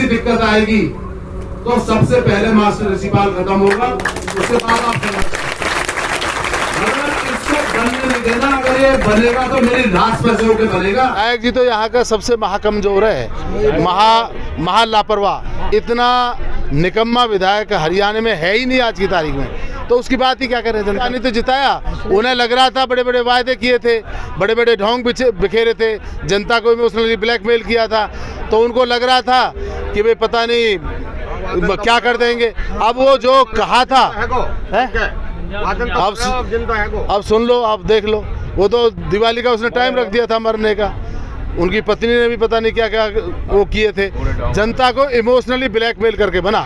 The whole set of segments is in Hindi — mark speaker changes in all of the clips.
Speaker 1: ऐसी दिक्कत आएगी तो सबसे पहले मास्टर प्रिंसिपल खत्म होगा, उसके बाद आप बनने नहीं देना। अगर ये बनेगा तो मेरी लाश पैसे होकर बनेगा।
Speaker 2: नायक जी तो यहाँ का सबसे महाकमजोर है, महा लापरवाह। इतना निकम्मा विधायक हरियाणा में है ही नहीं आज की तारीख में, तो उसकी बात ही क्या करें। जनता ने तो जिताया, उन्हें लग रहा था बड़े बड़े वायदे किए थे, बड़े बड़े ढोंग बिखेरे थे, जनता को इमोशनली ब्लैकमेल किया था, तो उनको लग रहा था कि भाई पता नहीं क्या कर देंगे। अब वो जो कहा था अब सुन लो, आप देख लो, वो तो दिवाली का उसने टाइम रख दिया था मरने का। उनकी पत्नी ने भी पता नहीं क्या क्या वो किए थे, जनता को इमोशनली ब्लैकमेल करके बना,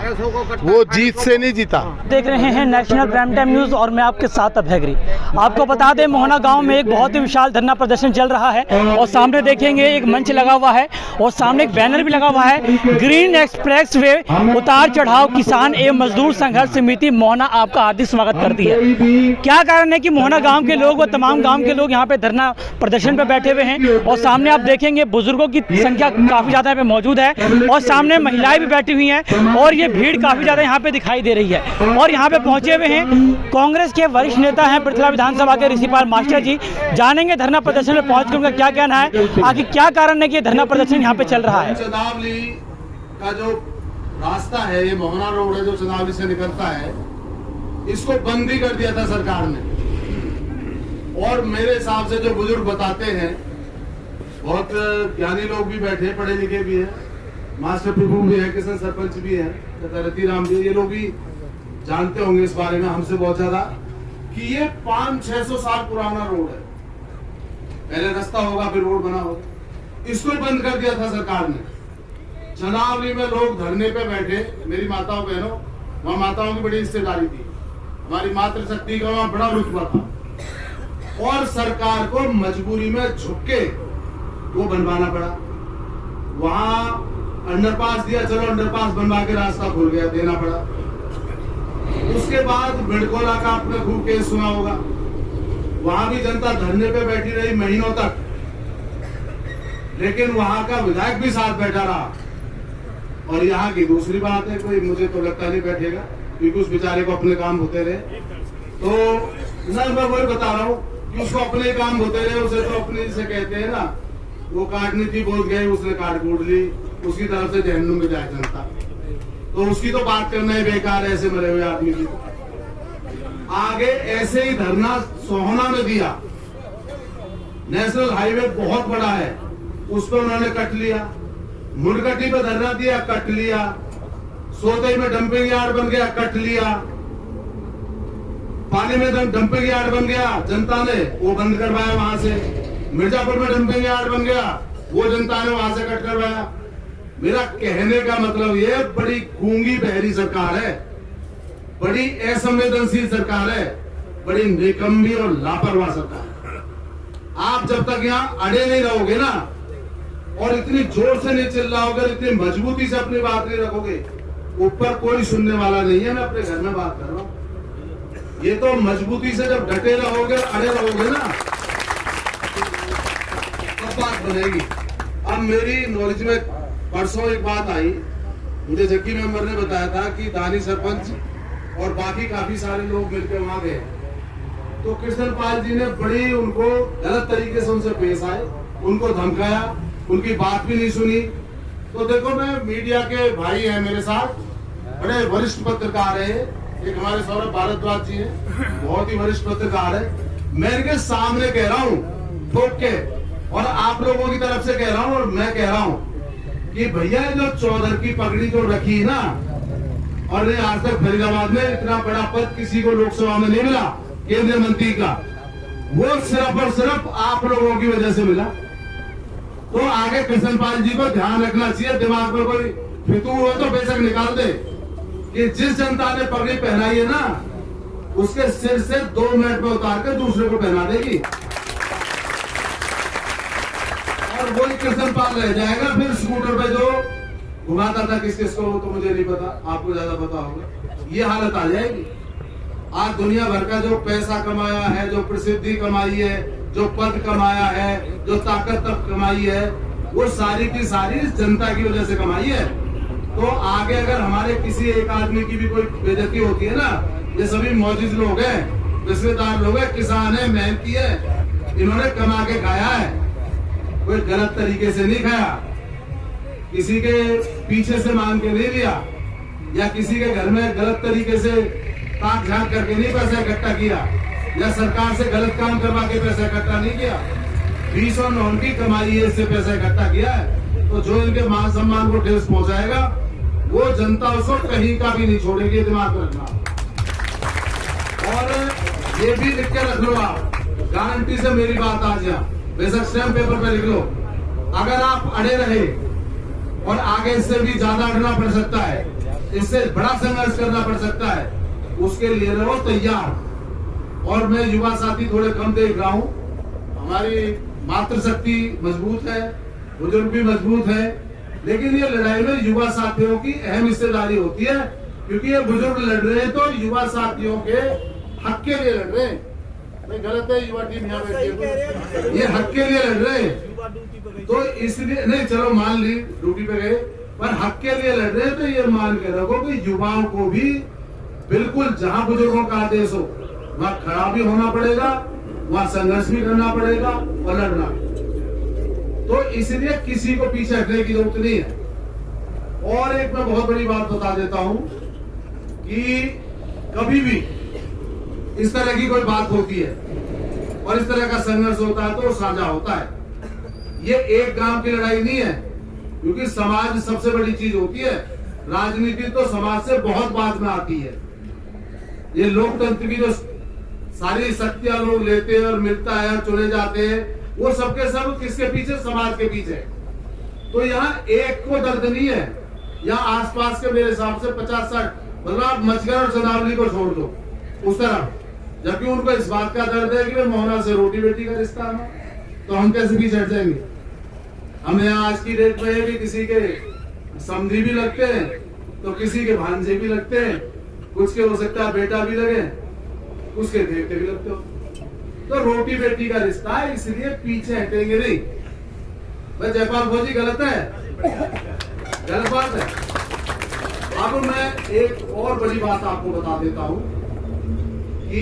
Speaker 2: वो जीत से नहीं जीता।
Speaker 3: देख रहे हैं नेशनल प्राइम टाइम न्यूज़ और मैं आपके साथ अभयगिरी। आपको बता दें मोहना गांव में एक बहुत ही विशाल धरना प्रदर्शन चल रहा है और सामने देखेंगे एक मंच लगा हुआ है और सामने एक बैनर भी लगा हुआ है, ग्रीन एक्सप्रेस वे उतार चढ़ाव किसान एवं मजदूर संघर्ष समिति मोहना आपका हार्दिक स्वागत करती है। क्या कारण है कि मोहना गाँव के लोग व तमाम गाँव के लोग यहाँ पे धरना प्रदर्शन पे बैठे हुए हैं और सामने आप देखेंगे बुजुर्गों की संख्या काफी ज्यादा यहाँ पे मौजूद है और सामने महिलाएं भी बैठी हुई हैं और ये भीड़ काफी ज्यादा यहाँ पे दिखाई दे रही है। और यहाँ पे पहुंचे हुए हैं कांग्रेस के वरिष्ठ नेता हैं पृथ्वी विधानसभा के ऋषिपाल मास्टर जी। जानेंगे धरना प्रदर्शन में पहुंच कर उनका क्या कहना है, आखिर क्या कारण है कि धरना प्रदर्शन यहाँ पे चल रहा है।
Speaker 1: चंदावली का जो रास्ता है, ये मोहना रोड है जो चंदावली से निकलता है, इसको बंद भी कर दिया था सरकार ने। और मेरे हिसाब से जो बुजुर्ग बताते हैं, बहुत ज्ञानी लोग भी बैठे, पढ़े लिखे भी हैं, मास्टर प्रभु भी है, किसान सरपंच भी है, रति राम भी, ये लोग भी जानते होंगे इस बारे में हमसे बहुत ज्यादा, कि ये 500-600 साल पुराना रोड है। पहले रास्ता होगा फिर रोड बना होगा, इसको ही बंद कर दिया था सरकार ने। चंदावली में लोग धरने पे बैठे, मेरी माताओं बहनों, वहां माताओं की बड़ी हिस्सेदारी थी, हमारी मातृशक्ति का वहां बड़ा रुतबा था, और सरकार को मजबूरी में झुक के वो बनवाना पड़ा। वहां अंडरपास दिया, चलो अंडरपास बनवा के रास्ता खुल गया, देना पड़ा। उसके बाद बिड़कोला का आपने खूब केस सुना होगा, वहां भी जनता धरने पे बैठी रही महीनों तक, लेकिन वहां का विधायक भी साथ बैठा रहा। और यहाँ की दूसरी बात है, कोई मुझे तो लगता नहीं बैठेगा, क्योंकि उस बेचारे को अपने काम होते रहे। तो मैं वही बता रहा हूँ कि उसको अपने काम होते रहे, उसे तो अपने से कहते हैं ना, वो काटनी थी बोल गए, उसने काट कूट ली, उसकी तरफ से जहन्नुम में जाए जनता, तो उसकी तो बात करना ही बेकार है ऐसे मरे हुए आदमी की। आगे ऐसे ही धरना सोहना में दिया, नेशनल हाईवे बहुत बड़ा है, उस पर उन्होंने कट लिया, मुड़कटी पे धरना दिया, कट लिया, सोते में डंपिंग यार्ड बन गया, कट लिया, पानी में डंपिंग यार्ड बन गया, जनता ने वो बंद करवाया वहां से, मिर्जापुर में डंपिंग यार्ड बन गया, वो जनता ने वहां से कट करवाया। मेरा कहने का मतलब ये बड़ी गूंगी बहरी सरकार है, बड़ी असंवेदनशील सरकार है, बड़ी निकम्मी और लापरवाह सरकार। आप जब तक यहाँ अड़े नहीं रहोगे ना, और इतनी जोर से नहीं चिल्लाओगे, इतनी मजबूती से अपनी बात नहीं रखोगे, ऊपर कोई सुनने वाला नहीं है। मैं अपने घर में बात कर रहा हूँ, ये तो मजबूती से जब डटे रहोगे, अड़े रहोगे ना, बात बनेगी। अब मेरी नॉलेज में परसों एक बात आई, मुझे जग्गी मेंबर ने बताया था कि दानी सरपंच और बाकी काफी सारे लोग मिलकर वहां गए, तो कृष्णपाल जी ने बड़ी उनको गलत तरीके से उनसे पेश आए, उनको धमकाया, उनकी बात भी नहीं सुनी। तो देखो, मैं मीडिया के भाई हैं मेरे साथ, बड़े वरिष्ठ पत्रकार है, एक हमारे सौरभ भारद्वाज जी है, बहुत ही वरिष्ठ पत्रकार है, मैं इनके सामने कह रहा हूँ ठोक के, और आप लोगों की तरफ से कह रहा हूं, और मैं कह रहा हूं कि भैया जो चौधर की पगड़ी जो रखी ना, और आज तक फरीदाबाद में इतना बड़ा पद किसी को लोकसभा में नहीं मिला केंद्रीय मंत्री का, वो सिर्फ और सिर्फ आप लोगों की वजह से मिला। तो आगे कृष्णपाल जी को ध्यान रखना चाहिए, दिमाग में कोई फितूर हो तो बेशक निकाल दे, कि जिस जनता ने पगड़ी पहनाई है ना, उसके सिर से 2 मिनट में उतार कर दूसरे को पहना देगी, और वही कृष्णपाल रह जाएगा। फिर स्कूटर पे जो घुमाता था किस किस को, वो तो मुझे नहीं पता, आपको ज्यादा पता होगा, ये हालत आ जाएगी। आज दुनिया भर का जो पैसा कमाया है, जो प्रसिद्धि कमाई है, जो पद कमाया है, जो ताकत तक कमाई है, वो सारी की सारी जनता की वजह से कमाई है। तो आगे अगर हमारे किसी एक आदमी की भी कोई बेइज्जती होती है ना, ये सभी मौजूद लोग हैं, रिश्तेदार लोग हैं, किसान है, मेहनती है, इन्होंने कमा के खाया है, कोई गलत तरीके से नहीं खाया, किसी के पीछे से मांग के नहीं लिया, या किसी के घर में गलत तरीके से ताक झांक करके नहीं पैसा इकट्ठा किया, या सरकार से गलत काम करवा के पैसा इकट्ठा नहीं किया। 20 और 9 की कमाई है, इससे पैसा इकट्ठा किया है। तो जो इनके मान सम्मान को ठेस पहुंचाएगा वो जनता उसको कहीं का भी नहीं छोड़ेगी, दिमाग में रखना। और ये भी लिख के रख लो आप, गारंटी से मेरी बात आज यहाँ बेशक स्टैम्प पेपर पे लिख लो, अगर आप अड़े रहे और आगे इससे भी ज्यादा अड़ना पड़ सकता है, इससे बड़ा संघर्ष करना पड़ सकता है, उसके लिए रहो तैयार। और मैं युवा साथी थोड़े कम देख रहा हूँ, हमारी मातृशक्ति मजबूत है, बुजुर्ग भी मजबूत है, लेकिन ये लड़ाई में युवा साथियों की अहम हिस्सेदारी होती है, क्योंकि ये बुजुर्ग लड़ रहे हैं तो युवा साथियों के हक के लिए लड़ रहे हैं। नहीं गलत है, युवा टीम यहाँ बैठी है, ये हक के लिए लड़ रहे हैं, तो इसलिए नहीं, चलो मान ली ड्यूटी पे गए, पर हक के लिए लड़ रहे हैं। तो ये मान के रखो कि युवाओं को भी बिल्कुल जहाँ बुजुर्गों का आदेश हो वहाँ खड़ा भी होना पड़ेगा, वहाँ संघर्ष भी करना पड़ेगा और लड़ना। तो इसलिए किसी को पीछे हटने की जरूरत नहीं है। और एक मैं बहुत बड़ी बात बता देता हूं कि कभी भी इस तरह की कोई बात होती है और इस तरह का संघर्ष होता है तो साझा होता है। ये एक गांव की लड़ाई नहीं है, क्योंकि समाज सबसे बड़ी चीज होती है। राजनीति तो समाज से बहुत बाद में आती है। ये लोकतंत्र की जो सारी शक्तियां लोग लेते हैं और मिलता है और चुने जाते हैं, वो सबके सब किसके पीछे? समाज के पीछे। तो यहाँ एक को दर्द नहीं है, यहाँ आसपास के मेरे हिसाब से 50-60, मतलब आप मचगर और चंदावली को छोड़ दो उस तरफ, जबकि उनको इस बात का दर्द है कि मोहना से रोटी बेटी का रिश्ता है, तो हम कैसे पीछे हट जाएंगे? हम यहाँ आज की डेट में है कि किसी के समधी भी लगते हैं तो किसी के भांजे भी लगते हैं, कुछ के हो सकता है बेटा भी लगे, उसके देवते भी लगते हो। तो रोटी बेटी का रिश्ता है, इसलिए पीछे हटेंगे नहीं। भाई जयपाल फौजी गलत है, गलत बात है। अब मैं एक और बड़ी बात आपको बता देता हूं कि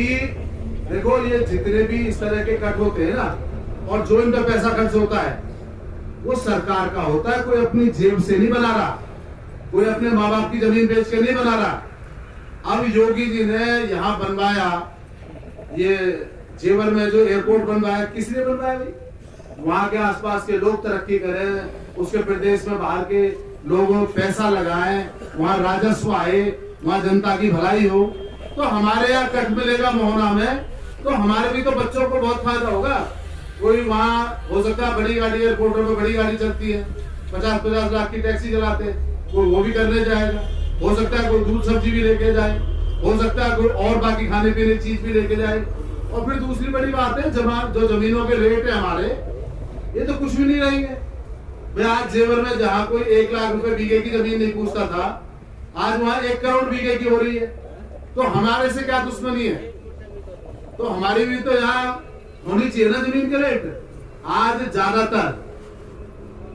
Speaker 1: देखो, ये जितने भी इस तरह के कट होते हैं ना, और जो इनका पैसा खर्च होता है वो सरकार का होता है, कोई अपनी जेब से नहीं बना रहा, कोई अपने माँ बाप की जमीन बेच के नहीं बना रहा। अब योगी जी ने यहाँ बनवाया, ये जेवर में जो एयरपोर्ट बनवाया, किसने बनवाया भाई? वहां के आसपास के लोग तरक्की करें, उसके प्रदेश में बाहर के लोगों पैसा लगाएं, वहां राजस्व आए, वहां जनता की भलाई हो। तो हमारे यहाँ कट मिलेगा मोहना में, तो हमारे भी तो बच्चों को बहुत फायदा होगा। कोई वहाँ हो सकता है बड़ी गाड़ी, एयरपोर्टों में बड़ी गाड़ी चलती है, 50-50 लाख की टैक्सी चलाते, कोई वो भी करने जाएगा। हो सकता है कोई दूध सब्जी भी लेके जाए, हो सकता है कोई और बाकी खाने पीने चीज भी लेके जाए। और फिर दूसरी बड़ी बात है, जो जमीनों के रेट है हमारे, ये तो कुछ भी नहीं रहेंगे। भाई आज जेवर में जहाँ कोई 1 लाख रुपए बीघे की जमीन नहीं पूछता था, आज वहाँ 1 करोड़ बीघे की हो रही है। तो हमारे से क्या दुश्मनी है? तो हमारी भी तो यहाँ होनी चाहिए ना जमीन के रेट। आज ज्यादातर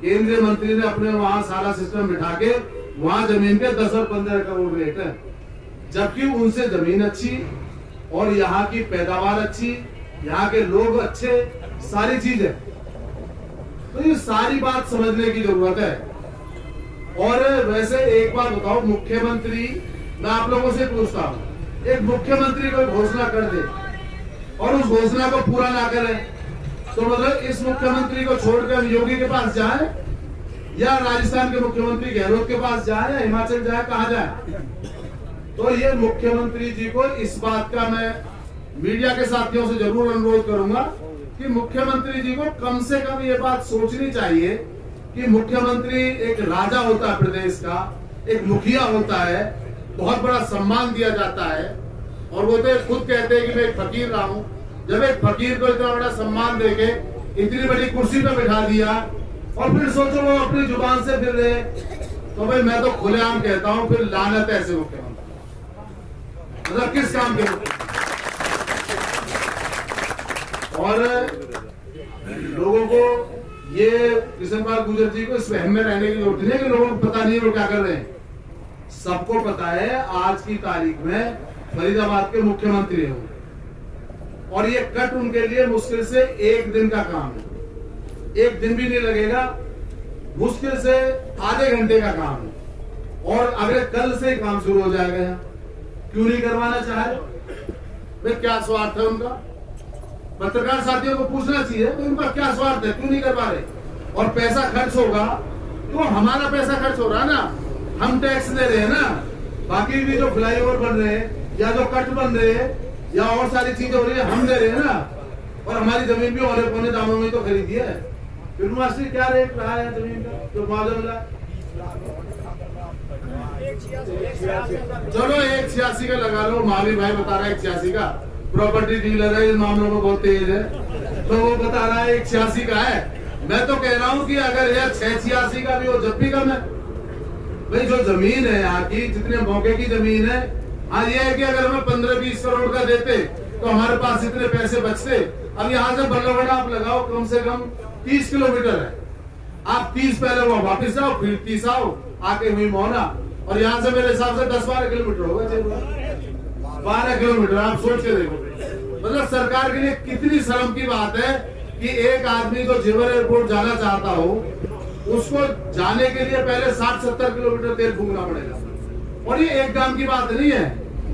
Speaker 1: केंद्रीय मंत्री ने अपने वहां सारा सिस्टम बिठा के वहां जमीन के 10 और 15 करोड़ रेट है, जबकि उनसे जमीन अच्छी और यहाँ की पैदावार अच्छी, यहाँ के लोग अच्छे, सारी चीज है। तो ये सारी बात समझने की जरूरत है। और वैसे एक बात बताओ, मुख्यमंत्री, मैं आप लोगों से पूछता हूँ, एक मुख्यमंत्री कोई घोषणा कर दे और उस घोषणा को पूरा ना करे, तो मतलब इस मुख्यमंत्री को छोड़कर हम योगी के पास जाए, या राजस्थान के मुख्यमंत्री गहलोत के पास जाए, या हिमाचल जाए, कहाँ जाए? तो ये मुख्यमंत्री जी को इस बात का मैं मीडिया के साथियों से जरूर अनुरोध करूंगा कि मुख्यमंत्री जी को कम से कम ये बात सोचनी चाहिए कि मुख्यमंत्री एक राजा होता है प्रदेश का, एक मुखिया होता है, बहुत बड़ा सम्मान दिया जाता है। और वो तो खुद कहते हैं कि मैं एक फकीर रहा हूं। जब एक फकीर को इतना बड़ा सम्मान देके इतनी बड़ी कुर्सी पे बिठा दिया और फिर सोचो वो अपनी जुबान से फिर रहे, तो भाई मैं तो खुलेआम कहता हूं, फिर लानत है ऐसे मुख्यमंत्री, मतलब किस काम के? और लोगों को ये कृष्णपाल गुर्जर जी को इस वहम में रहने की जरूरत नहीं है कि लोगों को पता नहीं है वो क्या कर रहे हैं। सबको पता है आज की तारीख में फरीदाबाद के मुख्यमंत्री हैं और ये कट उनके लिए मुश्किल से 1 दिन का काम है, 1 दिन भी नहीं लगेगा, मुश्किल से आधे घंटे का काम है और अगले कल से ही काम शुरू हो जाएगा। यहाँ क्यों नहीं करवाना चाहे भाई? क्या स्वार्थ है उनका? पत्रकार साथियों को पूछना चाहिए तो उनका क्या स्वार्थ है, क्यों नहीं करवा रहे? और पैसा खर्च होगा तो हमारा पैसा खर्च हो रहा है ना, हम टैक्स दे रहे हैं ना। बाकी भी जो फ्लाईओवर बन रहे हैं या जो कट बन रहे हैं या और सारी चीजें हो रही है हम दे रहे हैं ना, और हमारी जमीन भी औने पौने दामों में तो खरीदी है। फिर मास्टर क्या रेट रहा है जमीन का जो मुआवजा मिला? चलो 186 का लगा लो, माली भाई बता रहा है 186 का, प्रॉपर्टी डीलर है, इस मामलों में बहुत तेज है तो वो बता रहा है 186 का है। मैं तो कह रहा हूँ कि अगर यह 686 का भी हो जब भी कम है भाई। जो जमीन है यहाँ की, जितने मौके की जमीन है, हाँ ये है कि अगर हमें 15-20 करोड़ का देते तो हमारे पास इतने पैसे बचते। अब यहाँ से बल्लभगढ़ आप लगाओ कम से कम 30 किलोमीटर है, आप 30 पहले वो वापिस आओ, फिर 30 आओ, आके हुई मोहना, और यहाँ से मेरे हिसाब से 10-12 किलोमीटर होगा, 12 किलोमीटर। आप सोच के देखो, मतलब सरकार के लिए कितनी शर्म की बात है कि एक आदमी जो जेवर एयरपोर्ट जाना चाहता हो उसको जाने के लिए पहले 60-70 किलोमीटर तेल फूकना पड़ेगा। और ये एक गांव की बात नहीं है,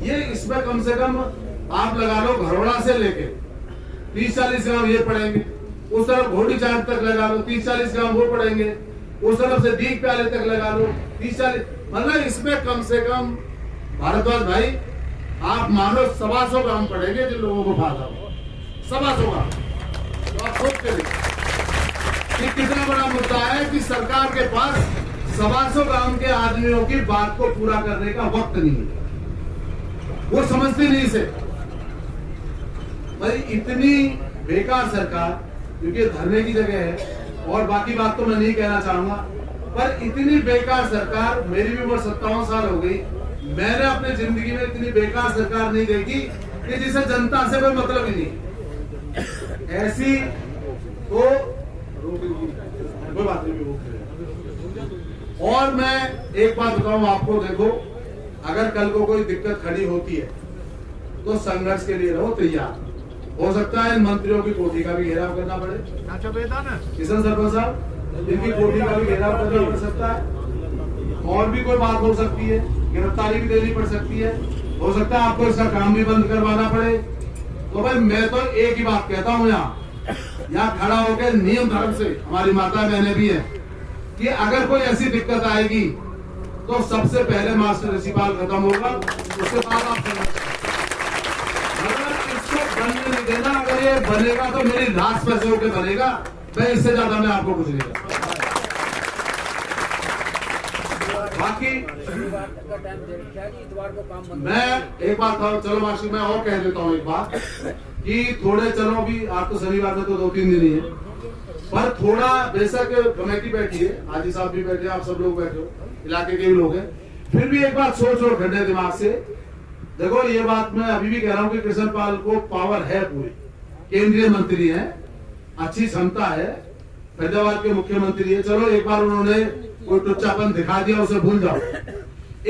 Speaker 1: ये इसमें कम से कम आप लगा लो घरोड़ा से लेके 30-40 गांव ये पड़ेंगे, उस तरफ घोड़ी चाट तक लगा लो 30-40 गांव वो पड़ेंगे, उस तरफ से दीग प्याले तक लगा लो 30-40, मतलब इसमें कम से कम भारद्वाज भाई आप मानो 125 गांव पड़ेंगे जिन लोगों को फायदा हो, 125 गांव। तो आप सोच के देखिए कि कितना बड़ा मुद्दा है कि सरकार के पास 125 गांव के आदमियों की बात को पूरा करने का वक्त नहीं है, वो समझते नहीं इसे भाई। इतनी बेकार सरकार, क्योंकि धरने की जगह है और बाकी बात तो मैं नहीं कहना चाहूंगा, पर इतनी बेकार सरकार, मेरी भी उम्र 57 साल हो गई, मैंने अपनी जिंदगी में इतनी बेकार सरकार नहीं देखी कि जिसे जनता से कोई मतलब ही नहीं। ऐसी तो कोई बात नहीं। और मैं एक बात बताऊं आपको, देखो अगर कल को कोई दिक्कत खड़ी होती है तो संघर्ष के लिए रहो तैयार। हो सकता है इन मंत्रियों की कोठी का भी घेराव करना पड़े, किशन सरपंच साहब, इनकी कोठी का भी घेराव करना पड़ सकता है, और भी कोई बात हो सकती है, गिरफ्तारी भी देनी पड़ सकती है, हो सकता है आपको इसका काम भी बंद करवाना पड़े। तो भाई मैं तो एक ही बात कहता हूँ, यहाँ खड़ा होकर नियम धर्म से, हमारी माता बहनें भी है, कि अगर कोई ऐसी दिक्कत आएगी तो सबसे पहले मास्टर प्रिंसिपल खत्म होगा, उसके बाद आप इसको बनने नहीं देना। अगर ये बनेगा तो मेरी लाश पैसे होकर बनेगा, मैं इससे ज्यादा मैं आपको कुछ नहीं कहता। बाकी मैं एक बात था, चलो मास्टर मैं और कह देता हूँ एक बात, कि थोड़े चलो भी आप तो शनिवार में तो 2-3 दिन ही है, पर थोड़ा बेशक कमेटी बैठी है, हाजी साहब भी बैठे, आप सब लोग बैठे हो, इलाके के भी लोग हैं, फिर भी एक बात सोचो ठंडे दिमाग से। देखो ये बात मैं अभी भी कह रहा हूँ कि कृष्णपाल को पावर है पूरी, केंद्रीय मंत्री है, अच्छी क्षमता है, फरीदाबाद के मुख्यमंत्री है। चलो एक बार उन्होंने कोई टुच्चापन दिखा दिया, उसे भूल जाओ।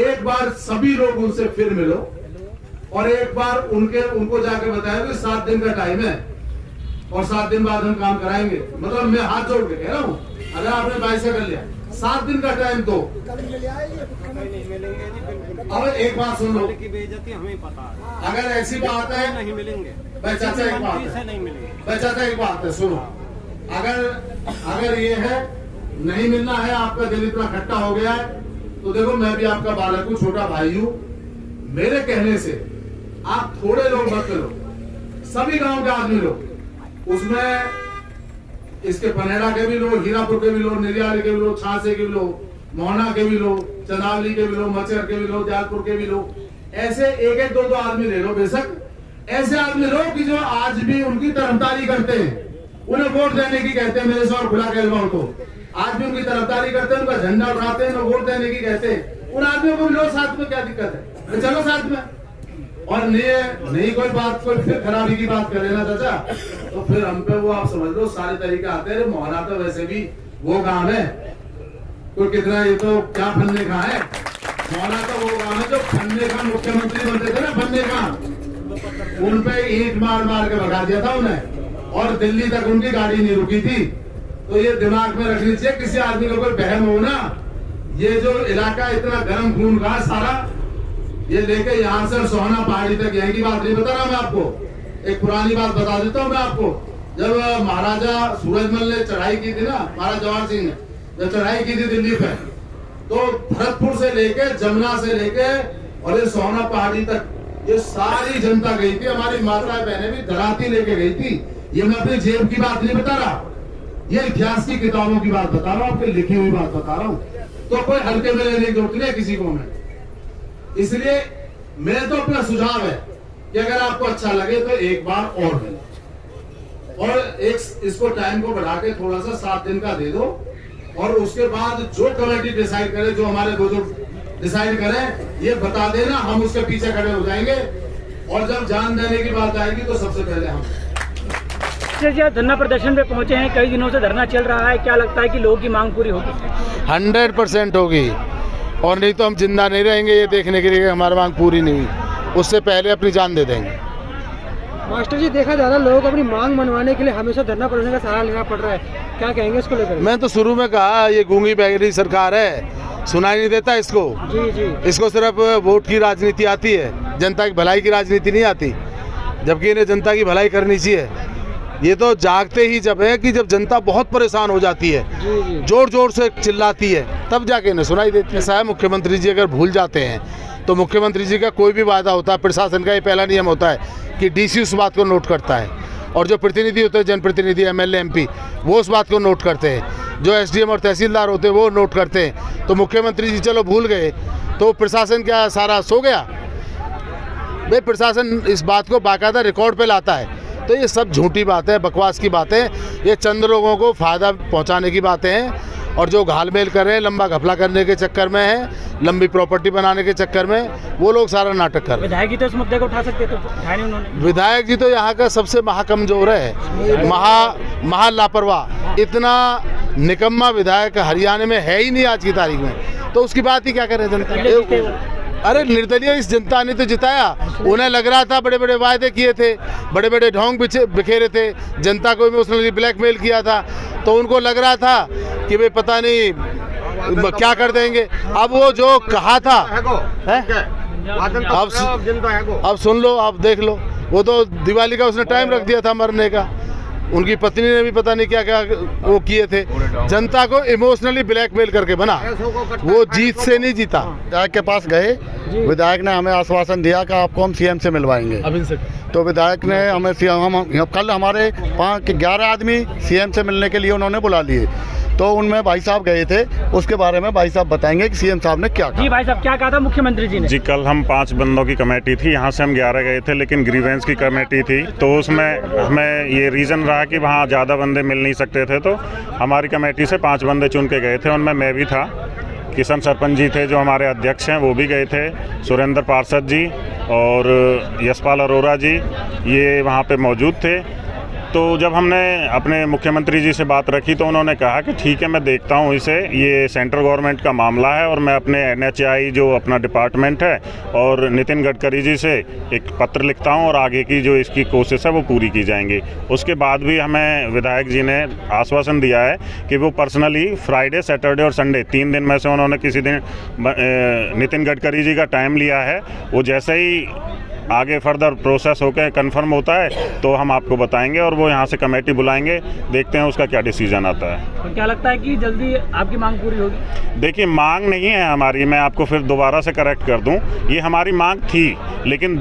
Speaker 1: एक बार सभी लोग उनसे फिर मिलो और एक बार उनको जाके बताया कि 7 दिन का टाइम है और 7 दिन बाद हम काम कराएंगे। मतलब मैं हाथ जोड़ के कह रहा हूँ, अगर आपने 22 से कर लिया, 7 दिन का टाइम दो। अब एक बात सुन लो,
Speaker 4: हमें पता है,
Speaker 1: अगर ऐसी बात है
Speaker 4: नहीं मिलेंगे
Speaker 1: भाई चाचा, एक बात है
Speaker 4: नहीं मिलेंगे
Speaker 1: भाई चाचा, एक बात है सुनो, अगर ये है नहीं मिलना है, आपका दिल इतना खट्टा हो गया है, तो देखो मैं भी आपका बालक हूँ, छोटा भाई हूँ, मेरे कहने से आप थोड़े लोग मत लो, सभी गांव के आदमी लो, उसमें इसके पनेरा के भी लोग, हीरापुर के भी लोग, निरियाली के भी लोग, छासे के भी लोग, मोहना के भी लोग, चंदावली के भी लोग, मचर के भी लोग, दयालपुर के भी लोग, ऐसे 1-1, 2-2 आदमी ले लो। बेशक ऐसे आदमी लो कि जो आज भी उनकी तरफदारी करते हैं, उन्हें वोट देने की कहते हैं, मेरे से और खुला कहलवा हो तो आज भी उनकी तरफदारी करते हैं, उनका झंडा उठाते हैं, वोट देने की कहते हैं, उन आदमियों को भी लो साथ में, क्या दिक्कत है, तो चलो साथ में। और नहीं कोई बात, कोई फिर खराबी की बात करे ना चाचा, तो फिर हम पे वो आप समझ लो सारे तरीके आते हैं। मोहना तो वैसे भी वो गांव है, कोई कितना, ये तो क्या फलने का है, सोना तो वो गाँव है जो फन्ने खान मुख्यमंत्री बनते थे ना, फन्ने खान, उन पे ईंट मार मार के भगा दिया था उन्हें, और दिल्ली तक उनकी गाड़ी नहीं रुकी थी। तो ये दिमाग में रखनी चाहिए, किसी आदमी को कोई बहम हो ना, ये जो इलाका इतना गर्म खून का सारा, ये लेके यहाँ से सोहना पहाड़ी तक, यहीं की बात नहीं बता रहा मैं आपको, एक पुरानी बात बता देता हूँ मैं आपको। जब महाराजा सूरजमल ने चढ़ाई की थी ना, महाराजा जवाहर सिंह ने जब चढ़ाई की थी दिल्ली पे, तो भरतपुर से लेके जमुना से लेके और ये सोहना पहाड़ी तक ये सारी जनता गई थी, हमारी माता बहनें भी धराती लेके गई थी। ये मैं अपनी जेब की बात नहीं बता रहा, ये इतिहास की किताबों की बात बता रहा हूँ, आपकी लिखी हुई बात बता रहा हूँ। तो कोई हल्के में लेने की जरूरत नहीं है किसी को मैं। इसलिए मैं तो अपना सुझाव है कि अगर आपको अच्छा लगे तो एक बार और मिलो, और एक इसको टाइम को बढ़ा के थोड़ा सा 7 दिन का दे दो, और उसके बाद जो कमेटी डिसाइड करे, जो हमारे बुजुर्ग डिसाइड करें, ये बता देना, हम उसके पीछे खड़े हो जाएंगे। और जब जान देने की बात आएगी तो सबसे पहले हम।
Speaker 3: धरना प्रदर्शन पे पहुंचे हैं, कई दिनों से धरना चल रहा है, क्या लगता है कि लोगों की मांग पूरी होगी?
Speaker 2: 100% होगी, और नहीं तो हम जिंदा नहीं रहेंगे ये देखने के लिए कि हमारी मांग पूरी नहीं हुई, उससे पहले अपनी जान दे देंगे।
Speaker 5: मास्टर जी, देखा जा रहा है लोगों को अपनी मांग मनवाने के लिए हमेशा धरना प्रदर्शन का सहारा लेना पड़ रहा है, क्या कहेंगे इसको लेकर?
Speaker 2: मैं तो शुरू में कहा ये गूंगी बहरी सरकार है, सुनाई नहीं देता इसको।
Speaker 5: जी जी,
Speaker 2: इसको सिर्फ वोट की राजनीति आती है, जनता की भलाई की राजनीति नहीं आती, जबकि इन्हें जनता की भलाई करनी चाहिए। ये तो जागते ही जब है कि जब जनता बहुत परेशान हो जाती है, जोर जोर से चिल्लाती है, तब जाके इन्हें सुनाई देती है। साहब मुख्यमंत्री जी अगर भूल जाते हैं तो मुख्यमंत्री जी का कोई भी वादा होता है, प्रशासन का ये पहला नियम होता है कि डीसी उस बात को नोट करता है, और जो प्रतिनिधि होते हैं, जनप्रतिनिधि, एमएलए, एमपी, वो उस बात को नोट करते हैं, जो एसडीएम और तहसीलदार होते हैं वो नोट करते हैं। तो मुख्यमंत्री जी चलो भूल गए तो प्रशासन क्या सारा सो गया? भाई प्रशासन इस बात को बाकायदा रिकॉर्ड पे लाता है। तो ये सब झूठी बातें हैं, बकवास की बातें, ये चंद लोगों को फ़ायदा पहुंचाने की बातें हैं, और जो घालमेल कर रहे हैं, लंबा घपला करने के चक्कर में है, लंबी प्रॉपर्टी बनाने के चक्कर में, वो लोग सारा नाटक कर रहे हैं।
Speaker 3: विधायक जी तो इस मुद्दे को उठा सकते थे, उठाया नहीं उन्होंने।
Speaker 2: विधायक जी तो यहाँ का सबसे महाकमजोर है, महा लापरवाह, इतना निकम्मा विधायक हरियाणा में है ही नहीं आज की तारीख में, तो उसकी बात ही क्या करें जनता? अरे निर्दलीय इस जनता ने तो जिताया, उन्हें लग रहा था बड़े बड़े वायदे किए थे, बड़े बड़े ढोंग बिखेरे थे, जनता को इमोशनली ब्लैकमेल किया था, तो उनको लग रहा था कि भाई पता नहीं क्या कर देंगे। अब वो जो कहा था अब सुन लो, आप देख लो, वो तो दिवाली का उसने टाइम रख दिया था मरने का, उनकी पत्नी ने भी पता नहीं क्या क्या वो किए थे, जनता को इमोशनली ब्लैकमेल करके बना, वो जीत से नहीं जीता।
Speaker 6: विधायक के पास गए, विधायक ने हमें आश्वासन दिया कि आपको हम सीएम से मिलवाएंगे, तो विधायक ने हमें कल हमारे 11 आदमी सीएम से मिलने के लिए उन्होंने बुला लिए, तो उनमें भाई साहब गए थे, उसके बारे में भाई साहब बताएंगे कि सीएम साहब ने क्या कहा।
Speaker 3: जी भाई साहब, क्या कहा था मुख्यमंत्री जी ने?
Speaker 7: जी कल हम 5 बंदों की कमेटी थी, यहाँ से हम 11 गए थे, लेकिन ग्रीवेंस की कमेटी थी, तो उसमें हमें ये रीज़न रहा कि वहाँ ज़्यादा बंदे मिल नहीं सकते थे, तो हमारी कमेटी से 5 बंदे चुन के गए थे, उनमें मैं भी था, किशन सरपंच जी थे जो हमारे अध्यक्ष हैं, वो भी गए थे, सुरेंद्र पार्षद जी और यशपाल अरोरा जी, ये वहाँ पे मौजूद थे। तो जब हमने अपने मुख्यमंत्री जी से बात रखी तो उन्होंने कहा कि ठीक है, मैं देखता हूँ इसे, ये सेंट्रल गवर्नमेंट का मामला है, और मैं अपने NHAI जो अपना डिपार्टमेंट है और नितिन गडकरी जी से एक पत्र लिखता हूँ, और आगे की जो इसकी कोशिश है वो पूरी की जाएंगी। उसके बाद भी हमें विधायक जी ने आश्वासन दिया है कि वो पर्सनली फ्राइडे, सैटरडे और संडे 3 दिन में से उन्होंने किसी दिन नितिन गडकरी जी का टाइम लिया है, वो जैसे ही आगे फर्दर प्रोसेस होकर कंफर्म होता है तो हम आपको बताएंगे, और वो यहाँ से कमेटी बुलाएंगे, देखते हैं उसका क्या डिसीजन आता है।
Speaker 3: तो क्या लगता है कि जल्दी आपकी मांग पूरी होगी?
Speaker 7: देखिए, मांग नहीं है हमारी, मैं आपको फिर दोबारा से करेक्ट कर दूं, ये हमारी मांग थी, लेकिन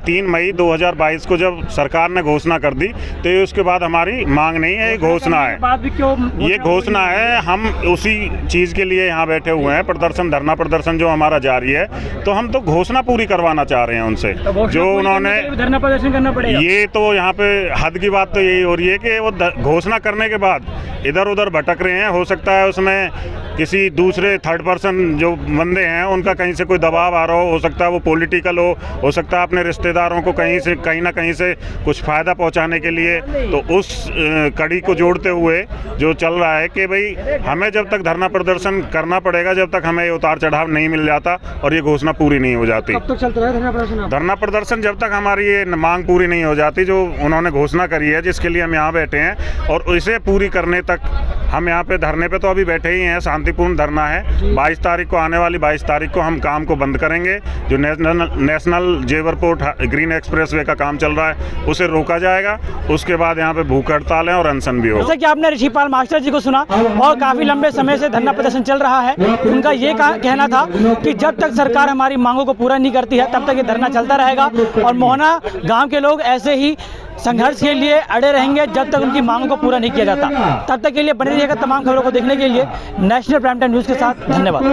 Speaker 7: 3 मई 2022 को जब सरकार ने घोषणा कर दी तो ये उसके बाद हमारी मांग नहीं है, ये घोषणा है। ये घोषणा है, हम उसी चीज़ के लिए यहाँ बैठे हुए हैं, प्रदर्शन, धरना प्रदर्शन जो हमारा जारी है, तो हम तो घोषणा पूरी करवाना चाह रहे हैं उनसे। जो उन्होंने
Speaker 3: धरना प्रदर्शन करना पड़ेगा।
Speaker 7: ये तो यहाँ पे हद की बात तो यही हो रही है कि वो घोषणा करने के बाद इधर उधर भटक रहे हैं। हो सकता है उसमें किसी दूसरे थर्ड पर्सन जो बंदे हैं उनका कहीं से कोई दबाव आ रहा हो सकता है वो पॉलिटिकल हो सकता है अपने रिश्तेदारों को कहीं ना कहीं से कुछ फ़ायदा पहुंचाने के लिए। तो उस कड़ी को जोड़ते हुए जो चल रहा है कि भाई हमें जब तक धरना प्रदर्शन करना पड़ेगा जब तक हमें उतार चढ़ाव नहीं मिल जाता और ये घोषणा पूरी नहीं हो जाती।
Speaker 5: कब तक चलता है धरना प्रदर्शन?
Speaker 7: धरना प्रदर्शन जब तक हमारी ये मांग पूरी नहीं हो जाती जो उन्होंने घोषणा करी है जिसके लिए हम यहाँ बैठे हैं, और इसे पूरी करने तक हम यहाँ पे धरने पे तो अभी बैठे ही हैं। शांतिपूर्ण धरना है। 22 तारीख को आने वाली 22 तारीख को हम काम को बंद करेंगे। जो नेशनल जेवर पोर्ट ग्रीन एक्सप्रेसवे का काम चल रहा है उसे रोका जाएगा। उसके बाद यहाँ पे भूख हड़ताल है और अनशन भी होगा।
Speaker 3: जैसे कि आपने ऋषिपाल मास्टर जी को सुना और काफी लंबे समय से धरना प्रदर्शन चल रहा है। उनका ये कहना था कि जब तक सरकार हमारी मांगों को पूरा नहीं करती है तब तक ये धरना चलता रहेगा और मोहना गाँव के लोग ऐसे ही संघर्ष के लिए अड़े रहेंगे जब तक उनकी मांगों को पूरा नहीं किया जाता। तब तक के लिए बने रहिएगा तमाम खबरों को देखने के लिए नेशनल प्राइम टाइम न्यूज़ के साथ। धन्यवाद।